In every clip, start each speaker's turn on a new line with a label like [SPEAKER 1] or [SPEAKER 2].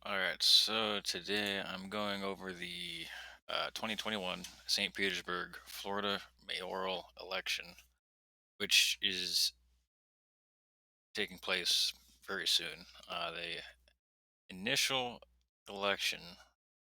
[SPEAKER 1] All right, so today I'm going over the 2021 St. Petersburg, Florida mayoral election, which is taking place very soon. The initial election,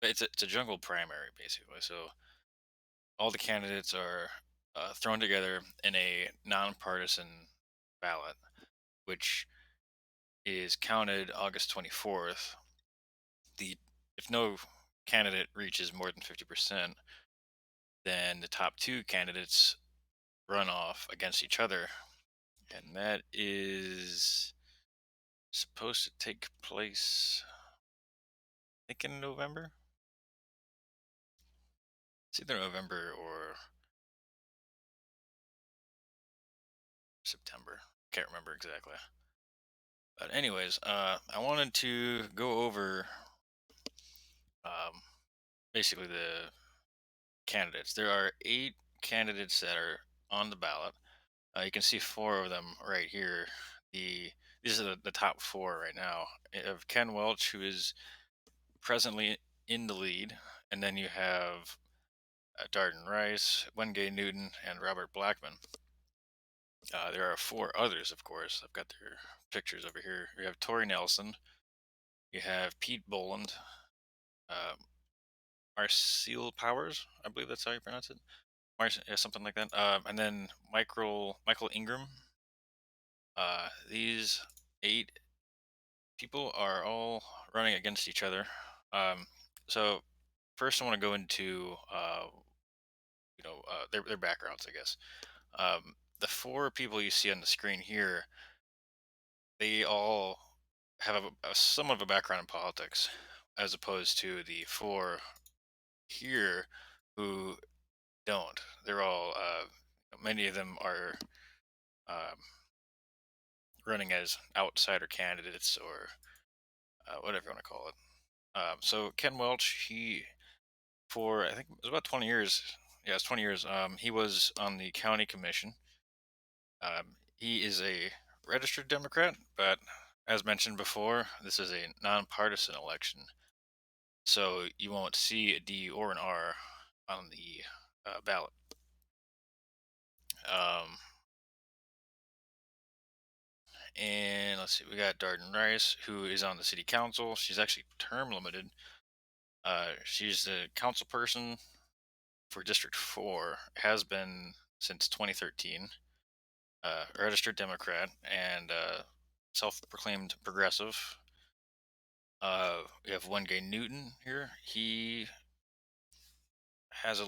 [SPEAKER 1] it's a jungle primary basically. So all the candidates are thrown together in a nonpartisan ballot, which is counted August 24th. The If no candidate reaches more than 50%, then the top two candidates run off against each other. And that is supposed to take place, I think, in November. It's either November or September. Can't remember exactly. But, anyways, I wanted to go over um, basically the candidates. There are 8 candidates that are on the ballot. You can see 4 of them right here. These are the top 4 right now. You have Ken Welch, who is presently in the lead, and then you have Darden Rice, Wengay Newton, and Robert Blackman. There are 4 others, of course. I've got their pictures over here. You have Tori Nelson, you have Pete Boland, uh, Marcel Powers, I believe that's how you pronounce it. Yeah, something like that. And then Michael Ingram. These 8 people are all running against each other. Um, so first, I want to go into their backgrounds, I guess. The 4 people you see on the screen here, they all have a somewhat of a background in politics, as opposed to the 4 here who don't. They're all many of them are um, running as outsider candidates or whatever you want to call it. So Ken Welch, he for I think it was about 20 years. Yeah, it's 20 years. He was on the county commission. He is a registered Democrat, but as mentioned before, this is a nonpartisan election, so you won't see a D or an R on the ballot. Um, and let's see, we got Darden Rice, who is on the city council. She's actually term limited. She's the council person for District 4, has been since 2013. Registered Democrat and self-proclaimed progressive. We have Wengay Newton here. He has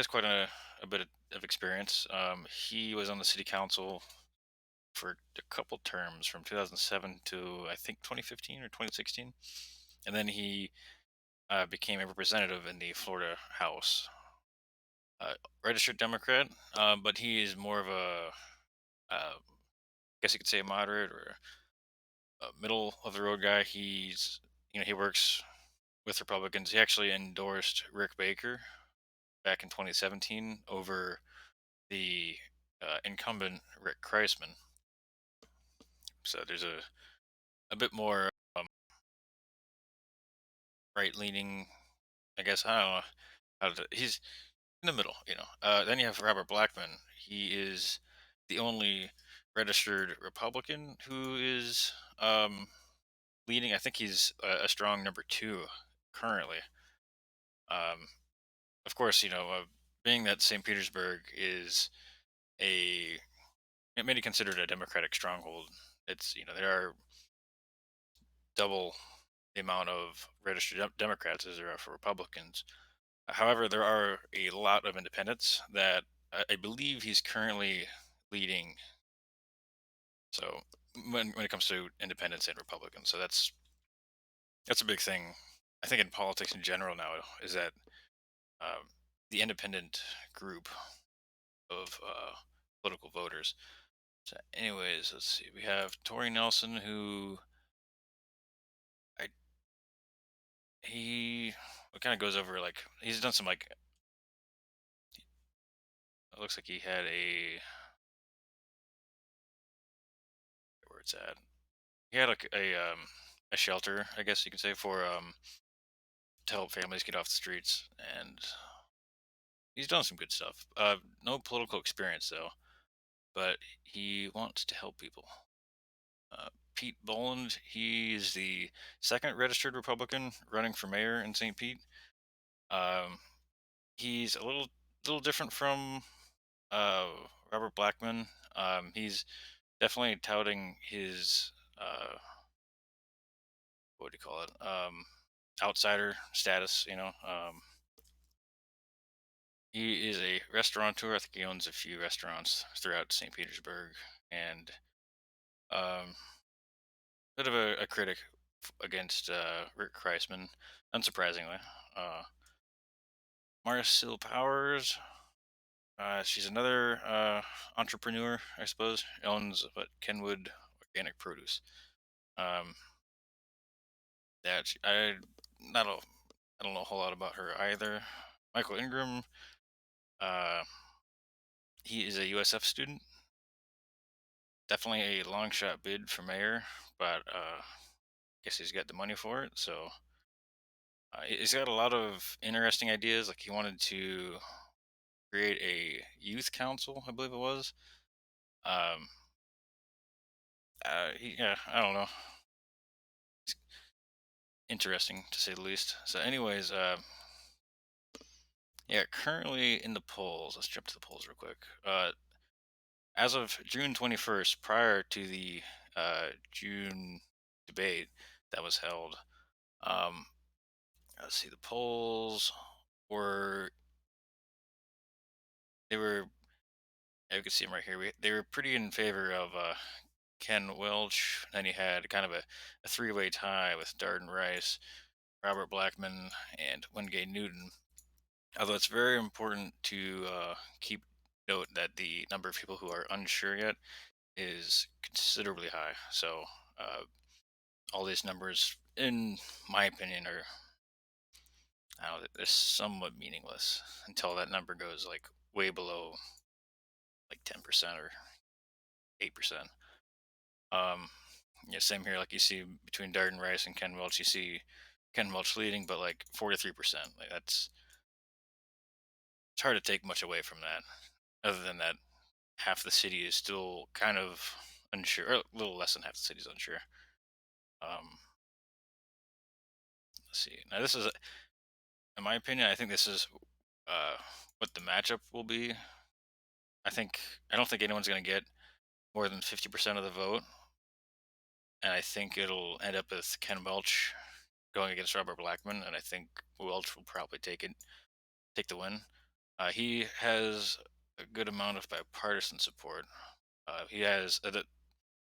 [SPEAKER 1] quite a bit of experience. He was on the city council for a couple terms from 2007 to I think 2015 or 2016, and then he became a representative in the Florida House. Uh, Registered Democrat, but he is more of I guess you could say a moderate or a middle of the road guy. He works with Republicans. He actually endorsed Rick Baker back in 2017 over the incumbent Rick Kreisman. So there's a bit more right leaning, I guess. I don't know he's in the middle. Then you have Robert Blackman. He is the only registered Republican who is leading. I think he's a strong number 2 currently. Um, of course, being that St. Petersburg is a many considered a Democratic stronghold. There are double the amount of registered Democrats as there are for Republicans. However, there are a lot of independents that I believe he's currently leading. So when it comes to independents and Republicans, so that's a big thing. I think in politics in general now is that um, the independent group of political voters. So, anyways, let's see. We have Tori Nelson, who I he kind of goes over like he's done some like it looks like he had a where it's at. He had like a a shelter, I guess you could say, for to help families get off the streets, and he's done some good stuff. No political experience though, but he wants to help people. Pete Boland, he is the second registered Republican running for mayor in St. Pete. Um, he's a little different from Robert Blackman. He's definitely touting his what do you call it? Outsider status. He is a restaurateur. I think he owns a few restaurants throughout St. Petersburg, and um, bit of a critic against Rick Kreisman, unsurprisingly. Uh, Marcel Powers, she's another entrepreneur, I suppose. Owns what Kenwood Organic Produce. Um, that not a, I don't know a whole lot about her either. Michael Ingram, uh, he is a USF student. Definitely a long shot bid for mayor, but guess he's got the money for it. So he's got a lot of interesting ideas. Like he wanted to create a youth council, I believe it was. Um, yeah, I don't know. It's interesting to say the least. So, anyways, yeah, currently in the polls. Let's jump to the polls real quick. As of June 21st, prior to the June debate that was held, um, let's see, the polls were they were you can see them right here. They were pretty in favor of Ken Welch. Then you had kind of a three-way tie with Darden Rice, Robert Blackman, and Wingate Newton. Although it's very important to keep note that the number of people who are unsure yet is considerably high. So all these numbers, in my opinion, are I don't know, they're somewhat meaningless until that number goes like way below like 10% or 8%. Um, yeah, same here. Like you see between Darden Rice and Ken Welch, you see Ken Welch leading, but like 43%. Like that's it's hard to take much away from that. Other than that, half the city is still kind of unsure, or a little less than half the city is unsure. Um, let's see. Now this is, in my opinion, I think this is uh, what the matchup will be. I don't think anyone's going to get more than 50% of the vote, and I think it'll end up with Ken Welch going against Robert Blackman, and I think Welch will probably take the win. He has a good amount of bipartisan support. He has, I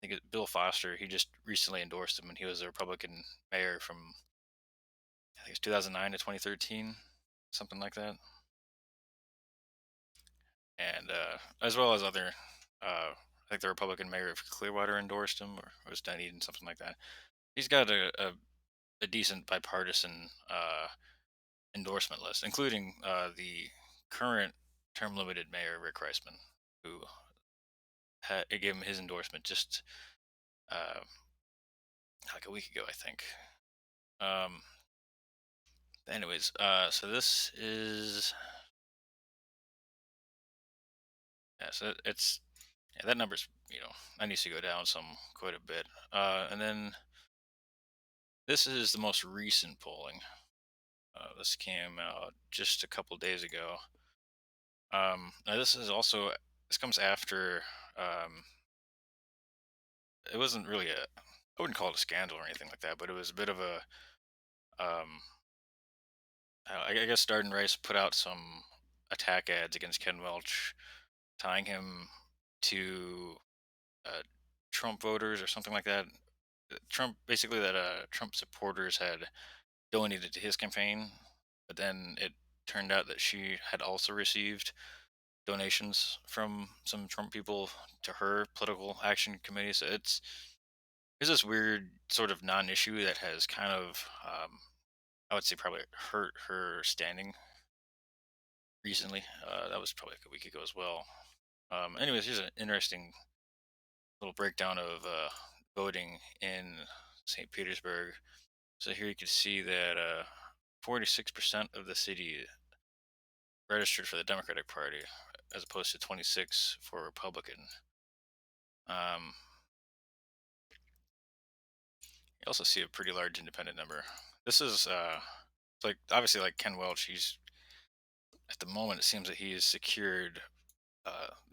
[SPEAKER 1] think Bill Foster. He just recently endorsed him, and he was a Republican mayor from I think it's 2009 to 2013, something like that. And as well as other, I think the Republican mayor of Clearwater endorsed him, or was Dunedin, something like that. He's got a decent bipartisan endorsement list, including the current term limited mayor Rick Reisman, who gave him his endorsement just uh, like a week ago, I think. Um, anyways, so this is yeah, so it's yeah, that number's that needs to go down some quite a bit. And then this is the most recent polling. This came out just a couple days ago. Now this comes after it wasn't really I wouldn't call it a scandal or anything like that, but it was a bit of a um, I guess Darden Rice put out some attack ads against Ken Welch, tying him to uh, Trump voters or something like that. Trump basically that Trump supporters had donated to his campaign, but then it turned out that she had also received donations from some Trump people to her political action committee. So it's this weird sort of non-issue that has kind of I would say probably hurt her standing recently. That was probably like a week ago as well. Anyways, here's an interesting little breakdown of voting in St. Petersburg. So here you can see that 46% of the city registered for the Democratic Party, as opposed to 26 for Republican. Um, you also see a pretty large independent number. This is like obviously like Ken Welch. He's at the moment it seems that he has secured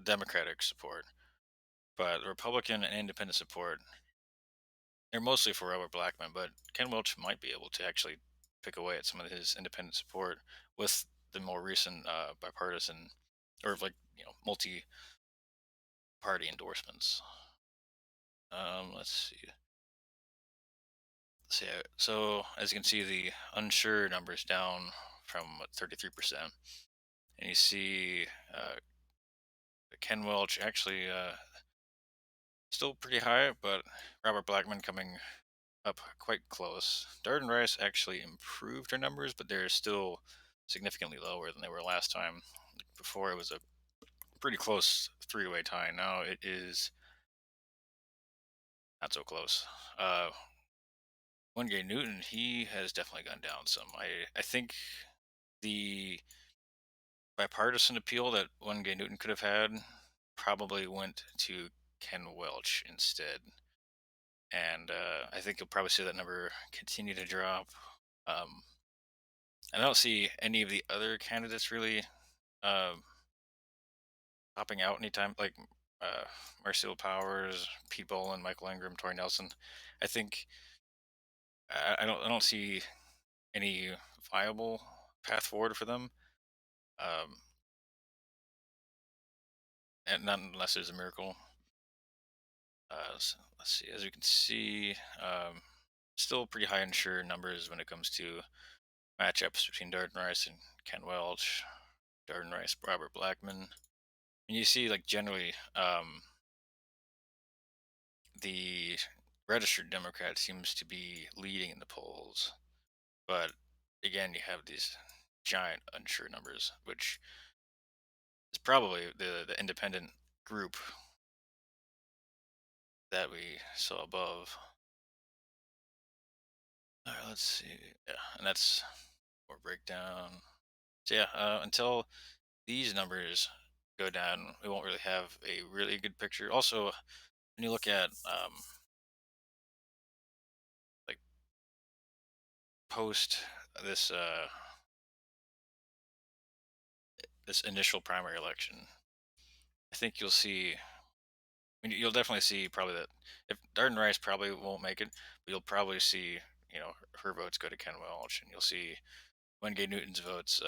[SPEAKER 1] Democratic support, but Republican and independent support they're mostly for Robert Blackman. But Ken Welch might be able to actually pick away at some of his independent support with the more recent bipartisan or like multi-party endorsements. Let's see. So as you can see, the unsure number is down from 33%, and you see Ken Welch actually still pretty high, but Robert Blackman coming up quite close. Darden Rice actually improved her numbers, but they're still significantly lower than they were last time. Before it was a pretty close three-way tie. Now it is not so close. Wingate Newton, he has definitely gone down some. I think the bipartisan appeal that Wingate Newton could have had probably went to Ken Welch instead. And I think you'll probably see that number continue to drop. Um, I don't see any of the other candidates really uh, popping out anytime, like uh, Marcel Powers, Pete Boland, Michael Ingram, Tori Nelson. I think I don't see any viable path forward for them, um, and not unless there's a miracle. So let's see. As you can see, still pretty high unsure numbers when it comes to matchups between Darden Rice and Ken Welch, Darden Rice, Robert Blackman. And you see, like generally, the registered Democrat seems to be leading in the polls, but again, you have these giant unsure numbers, which is probably the independent group that we saw above. All right, let's see. Yeah, and that's more breakdown. So yeah, until these numbers go down, we won't really have a really good picture. Also, when you look at like post this this initial primary election, I think you'll see. I mean, you'll definitely see probably that if Darden Rice probably won't make it, but you'll probably see her votes go to Ken Welch, and you'll see Wingate Newton's votes.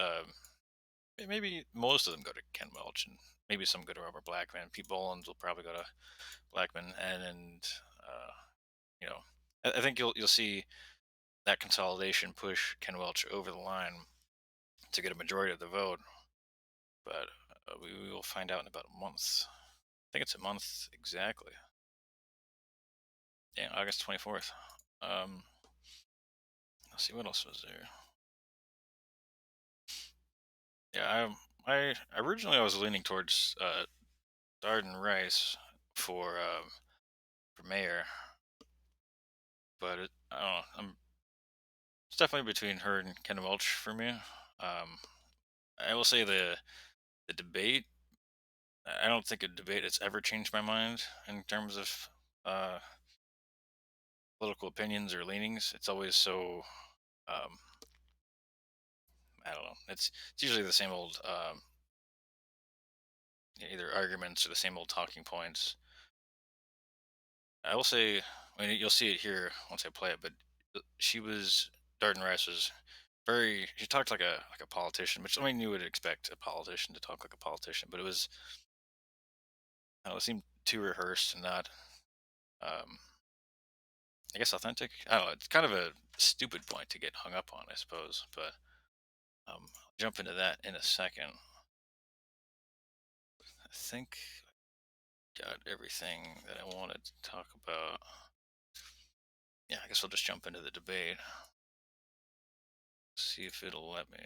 [SPEAKER 1] Maybe most of them go to Ken Welch, and maybe some go to Robert Blackman. Pete Boland will probably go to Blackman, and you know, I think you'll see that consolidation push Ken Welch over the line to get a majority of the vote. But we will find out in about a month. I think it's a month exactly. Yeah, August 24th. Um, let's see what else was there. Yeah, I originally I was leaning towards Darden Rice for mayor, but I don't know. It's definitely between her and Ken Welch for me. Um, I will say the debate. I don't think a debate has ever changed my mind in terms of uh, political opinions or leanings. It's always so. Um, I don't know. It's usually the same old either arguments or the same old talking points. I will say, I mean, you'll see it here once I play it, but she was Darden Rice was very. She talked like a politician, which I mean you would expect a politician to talk like a politician, but it was I don't know, it seemed too rehearsed and not, um, I guess, authentic. I don't know. It's kind of a stupid point to get hung up on, I suppose, but I'll jump into that in a second. I think I got everything that I wanted to talk about. Yeah, I guess I'll just jump into the debate. See if it'll let me.